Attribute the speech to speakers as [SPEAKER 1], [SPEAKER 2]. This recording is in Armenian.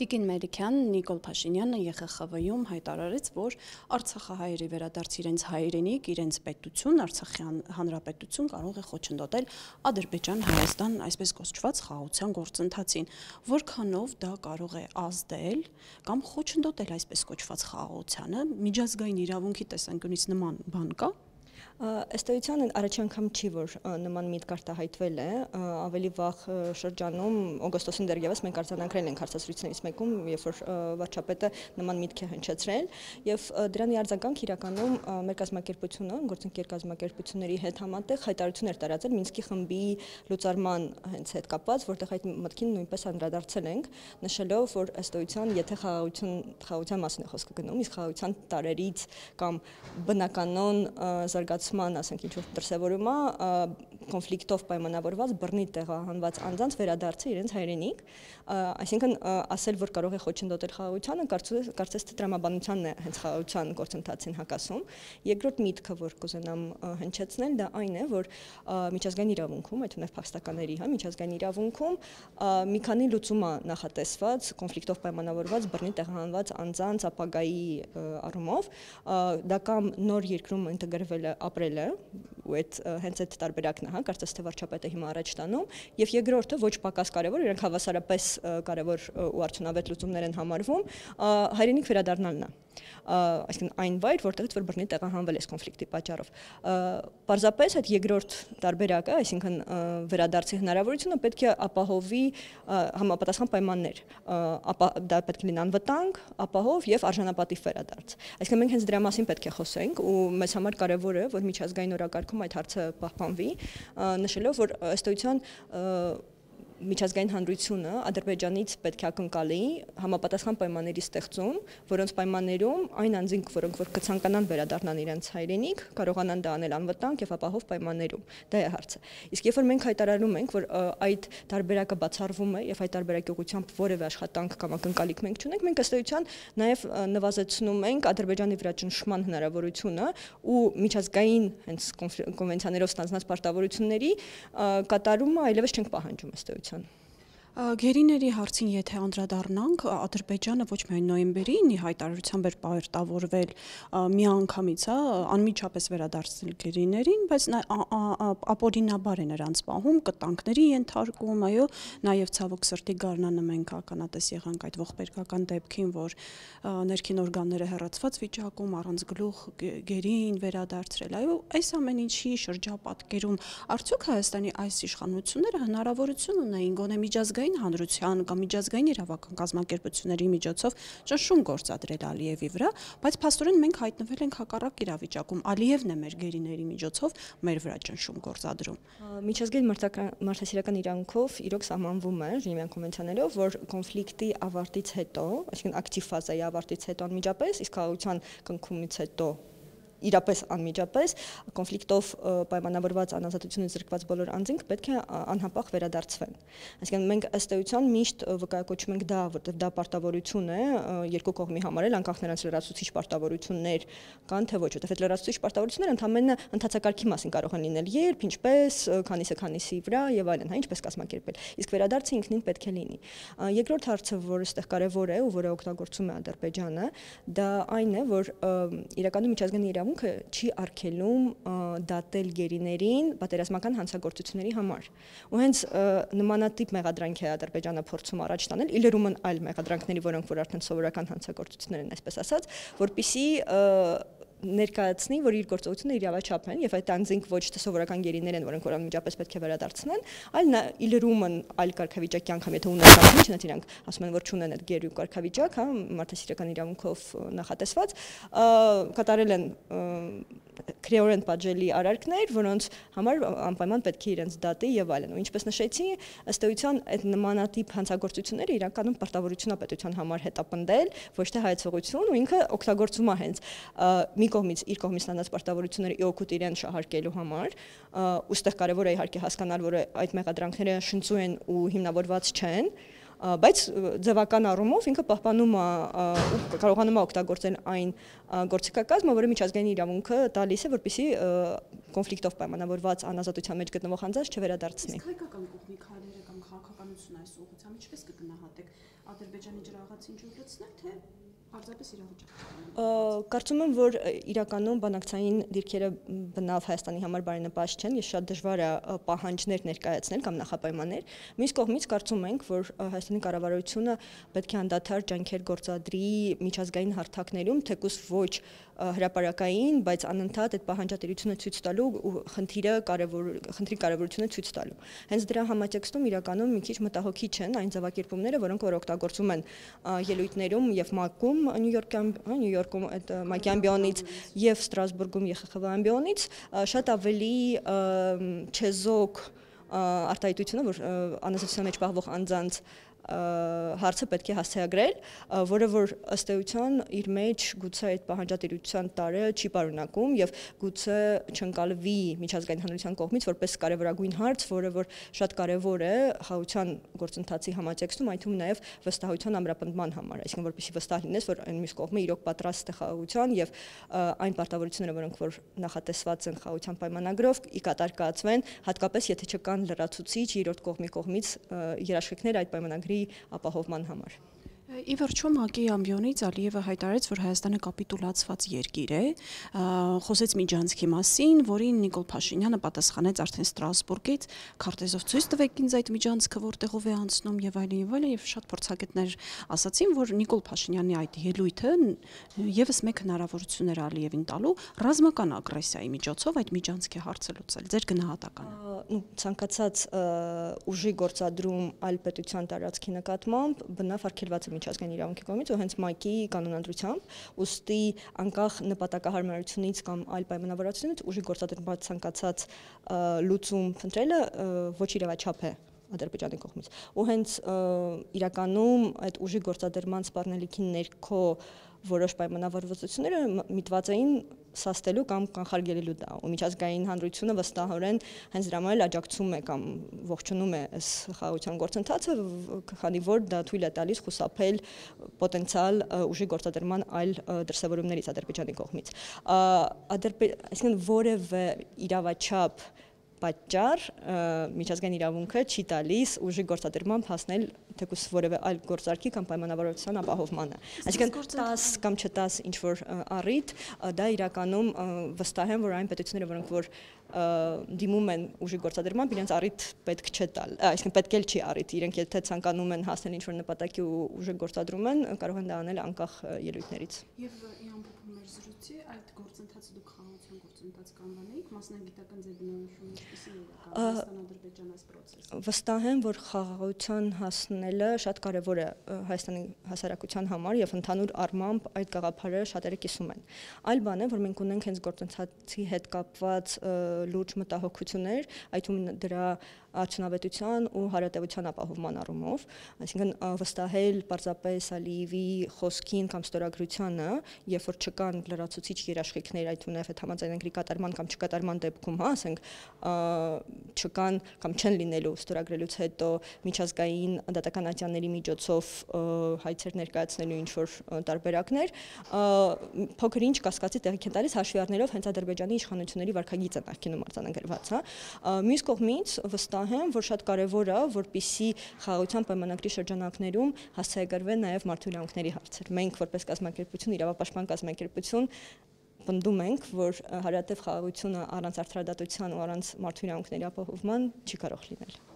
[SPEAKER 1] Տիկին Մելիքյան, Նիկոլ Փաշինյանը ԵԽԽՎ-ում հայտարարեց, որ Արցախահայերի վերադարձ իրենց հայրենիք, իրենց պետություն, Արցախյան հանրապետություն կարող է խոչընդոտել Ադրբեջան-Հայաստան այսպես կոչված խաղաղության գործընթացին, որքանով դա կարող է ազդել կամ խոչընդոտել այսպես կոչված խաղաղությանը, միջազգային իրավունքի տեսանկյունից նման բան կա։
[SPEAKER 2] Ըստ էության առաջին անգամ չի, որ նման միտք արտահայտվել է, ավելի վաղ շրջանում օգոստոսին դեռևս մենք արձանագրել ենք հարցազրույցներից մեկում, երբ որ վարչապետը նման միտք է հնչեցրել, եւ դրան արձագանք իրականում մեր կազմակերպությունը, գործընկեր կազմակերպությունների հետ համատեղ հայտարարություն էր տարածել Մինսկի խմբի լուծարման հենց հետ կապված, որտեղ այդ մտքին նույնպես անդրադարձել ենք, նշելով, որ ըստ էության, եթե խաղաղության մասին է խոսքը գնում, իսկ խաղաղության տարերից կամ բնականon զարգացման, ասենք ինչ-որ դրսևորումա, կոնֆլիկտով պայմանավորված բռնի տեղահանված անձանց վերադարձը իրենց հայրենիք, այսինքն ասել, որ կարող է խոչընդոտել խաղաղությանը, կարծես թե տրամաբանությանն է հենց խաղաղության գործընթացին հակասում։ Երկրորդ միտքը, որ կուզենամ հնչեցնել, դա այն է, որ միջազգային իրավունքում, այդ ունև փախստականների, միջազգային իրավունքում մի քանի լուծում է նախատեսված կոնֆլիկտով պայմանավորված բռնի տեղահանված անձանց ապագայի առումով, դա կամ նոր երկրում ինտեգրվել է ապրելը, ու հենց այդ տարբերակն է, կարծես թե վարչապետը հիմա առաջ տանում, եւ երկրորդը ոչ պակաս կարևոր, իրենք հավասարապես կարևոր ու արդյունավետ լուծումներ են համարվում, հայրենիք վերադառնալն է, այսինքն այն վայր, որտեղից որ բռնի տեղահանվել է կոնֆլիկտի պատճառով։ Պարզապես այդ երկրորդ տարբերակը, այսինքն վերադարձի հնարավորությունը պետք է ապահովի համապատասխան պայմաններ, դա պետք է լինի անվտանգ, ապահով եւ արժանապատիվ վերադարձ։ Այսինքն մենք հենց դրա մասին պետք է խոսենք ու մեզ համար կարևոր է, որ միջազգային օրակարգում այդ հարցը պահպանվի, նշելով, որ ըստ էության միջազգային հանրությունը Ադրբեջանից պետք է ակնկալի համապատասխան պայմանների ստեղծում, որոնց պայմաններում այն անձինք, որոնք որ կցանկանան վերադառնալ իրենց հայրենիք, կարողանան դա անել անվտանգ եւ ապահով պայմաններում։ Դա է հարցը։ Իսկ երբ որ մենք հայտարարում ենք, որ այդ տարբերակը բացառվում է եւ այդ տարբերակի ուղղությամբ որևէ աշխատանք կամ ակնկալիք մենք չունենք, մենք ըստ էության նաեւ նվազեցնում ենք Ադրբեջանի վրա ճնշման հնարավորությունը ու միջազգային հենց կոնվենցիաներով ստանձնած պարտավորությունների կատարումը այլևս չենք պահանջում ըստ էության։
[SPEAKER 1] Գերիների հարցին եթե անդրադառնանք, Ադրբեջանը ոչ միայն նոյեմբերին հայտարարությամբ էր պարտավորվել միանգամից, անմիջապես վերադարձնել գերիներին, բայց ապօրինաբար է նրանց պահում, կտանքների ենթարկում, այո, նաև ցավոք սրտի գարնանը մենք ականատես եղանք այդ ողբերգական դեպքին, որ ներքին օրգանները հեռացված վիճակում առանց գլուխ գերին վերադարձրել, այո, այս ամեն ինչի շրջապատկերում արդյոք Հայաստանի այս իշխանությունները հնարավորություն ունեին գոնե միջազգային հանրության կամ միջազգային իրավական կազմակերպությունների միջոցով ճնշում գործադրել Ալիևի վրա, բայց փաստորեն մենք հայտնվել ենք հակառակ իրավիճակում, Ալիևն է մեր գերիների միջոցով մեր վրա ճնշում գործադրում։
[SPEAKER 2] Միջազգային մարդասիրական իրավունքով իրոք սահմանվում է Ժնևյան կոնվենցիաներով, որ կոնֆլիկտի ավարտից հետո, այսինքն ակտիվ ֆազայի ավարտից հետո անմիջապես, իսկ խաղաղության կնքումից հետո իրապես անմիջապես կոնֆլիկտով պայմանավորված անազատությունից զրկված բոլոր անձինք պետք է անհապաղ վերադարձվեն։ Այսինքն մենք ըստ էության միշտ վկայակոչում ենք դա, որտեղ դա պարտավորություն է երկու կողմի համար էլ, անկախ նրանց լրացուցիչ պարտավորություններ կան թե ոչ, որտեղ այդ լրացուցիչ պարտավորությունները ընդհանրապես ընթացակարգի մասին կարող են լինել, երբ, ինչպես, քանիսի վրա եւ այլն, ինչպես կազմակերպել։ Իսկ վերադարձը ինքնին պետք է լինի։ Երկրորդ հարցը, որը այստեղ կարևոր է ու որը օգտագործում է Ադրբեջանը, դա այն է, որ իրականում միջազգային իրավունքը չի արգելում դատել գերիներին պատերազմական հանցագործությունների համար։ Ու հենց նմանատիպ մեղադրանք է Ադրբեջանը փորձում առաջ տանել, իլերումն այլ մեղադրանքների, որոնք որ արդեն սովորական հանցագործություններ են, այսպես ասած, որպիսի ներկայացնի, որ իր գործողությունը իրավաչափ են եւ այդ անձինք ոչ թե սովորական գերիներ են, որոնք որ անմիջապես պետք է վերադարձնեն, այլ իլերումն այլ կարգավիճակի անգամ եթե ունեցած ինչ իրանք ասում են, որ չունեն այդ գերու կարգավիճակ, մարդասիրական իրավունքով նախատեսված, կատարել են քրեորեն պատժելի արարքներ, որոնց համար անպայման պետք է իրենց դատի եւ այլն։ Ու ինչպես նշեցի, ըստ էության այդ նմանատիպ հանցագործությունները իրականում պարտավորություն է պետության համար հետապնդել, ոչ թե հայեցողություն, ու ինքը օգտագործում է հենց մի կողմից իր կողմից ստանած պարտավորությունները իօգուտ իրեն շահարկելու համար, ուստեղ կարևոր է իհարկե հասկանալ, որ այդ մեղադրանքները շնչու են ու հիմնավորված չեն, բայց ձևական առումով ինքը պահպանում է կարողանում է օգտագործել այն գործիքակազմը, որը միջազգային իրավունքը տալիս է, որպեսզի կոնֆլիկտով պայմանավորված անազատության մեջ գտնվող անձանց չվերադարձնի։
[SPEAKER 1] Իսկ հայկական կողմի քայլերը կամ քաղաքականությունը այս ուղղությամբ ինչպես կգնահատեք Ադրբեջանի աղացին ջուր լցնել, թե պարզապես իրավիճակ։
[SPEAKER 2] Կարծում եմ, որ իրականում բանակցային դիրքերը բնավ Հայաստանի համար բարենպաստ չեն, եւ շատ դժվար է պահանջներ ներկայացնել կամ նախապայմաններ։ Մյուս կողմից կարծում ենք, որ Հայաստանի կառավարությունը պետք է անդադար ջանքեր գործադրի միջազգային հարթակներում, թեկուզ ոչ հրապարակային, բայց անընդհատ այդ պահանջատիրությունը ցույց տալու ու խնդրի կարևորությունը ցույց տալու։ Հենց դրա համատեքստում իրականում մի քիչ մտահոգի չեն այն ձևակերպումները, որոնք որ օգտագործում են ելույթներում եւ ՄԱԿ-ում, Նյու Յորքում այդ ՄԱԿ-ի ամբիոնից եւ Ստրասբուրգում ԵԽԽՎ ամբիոնից շատ ավելի չեզոք արտահայտությունը, որ անազատության մեջ պահվող անձանց հարցը պետք է հասցեագրել, որը որ ըստ էության իր մեջ գուցե այդ պահանջատիրության տարը չի պարունակում եւ գուցե չընկալվի միջազգային հանրության կողմից որպես կարևորագույն հարց, որը որ շատ կարևոր է խաղաղության գործընթացի համատեքստում, այդ թվում նաեւ վստահության ամրապնդման համար, այսինքն որպեսզի վստահ լինես, որ այն մյուս կողմը իրոք պատրաստ է խաղաղության եւ այն պարտավորությունները, որոնք որ նախատեսված են խաղաղության պայմանագրով, ի կատար կացվեն, հատկապես եթե չկան լրացուցիչ երրորդ կողմի կողմից երաշխիքներ այդ պայմանագրի ապահովման համար։
[SPEAKER 1] Ի վերջո ՄԱԿ-ի ամբիոնից Ալիևը հայտարարեց, որ Հայաստանը կապիտուլացված երկիր է, խոսեց միջանցքի մասին, որին Նիկոլ Փաշինյանը պատասխանեց արդեն Ստրասբուրգից, քարտեզով ցույց տվեք ինձ այդ միջանցքը որտեղով է անցնում եւ այլն եւ շատ փորձագետներ ասացին, որ Նիկոլ Փաշինյանի այդ ելույթը եւս մեկ հնարավորություն էր Ալիևին տալու ռազմական ագրեսիայի միջոցով այդ միջանցքի հարցը լուծել։ Ձեր գնահատականը։
[SPEAKER 2] Ցանկացած ուժի գործադրում այլ պետության տարածքի նկատմամբ բնավ արգելված է միջազգային իրավունքի կողմից ու հենց ՄԱԿ-ի կանոնադրությամբ, ուստի անկախ նպատակահարմարությունից կամ այլ պայմանավորվածությունից ուժի գործադրման ցանկացած լուծում փնտրելը ոչ իրավաչափ է Ադրբեջանի կողմից։ Ու հենց իրականում այդ ուժի գործադրման սպառնալիքի ներքո որոշ պայմանավորվածությունները միտված էին սաստելու կամ կանխարգելելու դա։ Ու միջազգային հանրությունը վստահորեն հենց դրա համար աջակցում է կամ ողջունում է այս խաղաղության գործընթացը, քանի որ դա թույլ է տալիս խուսափել պոտենցիալ ուժի գործադրման այլ դրսևորումներից Ադրբեջանի կողմից։ Այսինքն որևէ իրավաչափ պատճառ միջազգային իրավունքը չի տալիս ուժի գործադրմամբ հասնել թեկուզ որևէ այլ գործարքի կամ պայմանավորվածության ապահովմանը։ Այսինքն 10 կամ չ10 ինչ որ առիթ, դա իրականում վստահ եմ, որ այն պետությունները, որոնք որ դիմում են ուժի գործադրմամբ, իրենց առիթ պետք չէ տալ, այսինքն պետք էլ չի առիթ, իրենք եթե ցանկանում են հասնել ինչ որ նպատակի ու ուժի գործադրում են, կարող են դա անել անկախ ելույթներից։
[SPEAKER 1] Եվ ի ամփոփում մեր զրույցի այդ գործընթացը դուք խաղաղության գործընթաց կանվանեիք, մասնագիտական ձեր բնորոշումը ինչպիսին է Հայաստան-Ադրբեջան այս process-ը։
[SPEAKER 2] Վստահ եմ, որ խաղաղության հասնելը շատ կարևոր է Հայաստանի հասարակության համար եւ ընդհանուր առմամբ այդ գաղափարը շատերը կիսում են։ Այլ բան է, որ մենք ունենք հենց գործընթացի հետ կապված լուրջ մտահոգություններ, այդ թվում դրա արդյունավետության ու հարատևության ապահովման առումով, այսինքն վստահել պարզապես Ալիևի խոսքին կամ ստորագրությանը, երբ որ չկան լրացուցիչ երաշխիքներ, այդ թվում նաև համաձայնագրի կատարման կամ չկատարման դեպքում, ասենք, չկան կամ չեն լինելու ստորագրելուց հետո միջազգային դատական ատյանների միջոցով հայցեր ներկայացնելու ինչ որ տարբերակներ, փոքր ինչ կասկածի տեղիք են տալիս հաշվի առնելով հենց Ադրբեջանի իշխանությունների վարքագիծը նախկինում արձանագրված, մյուս կողմից վստահ եմ, որ շատ կարևոր է, որպեսզի խաղաղության պայմանագրի շրջանակներում հասցեագրվեն նաև մարդու իրավունքների հարցեր։ Մենք որպես կազմակերպություն, իրավապաշտպան կազմակերպություն պնդում ենք, որ հարատև խաղաղությունը առանց արդարադատության ու առանց մարդու իրավունքների ապահովման չի կարող լինել։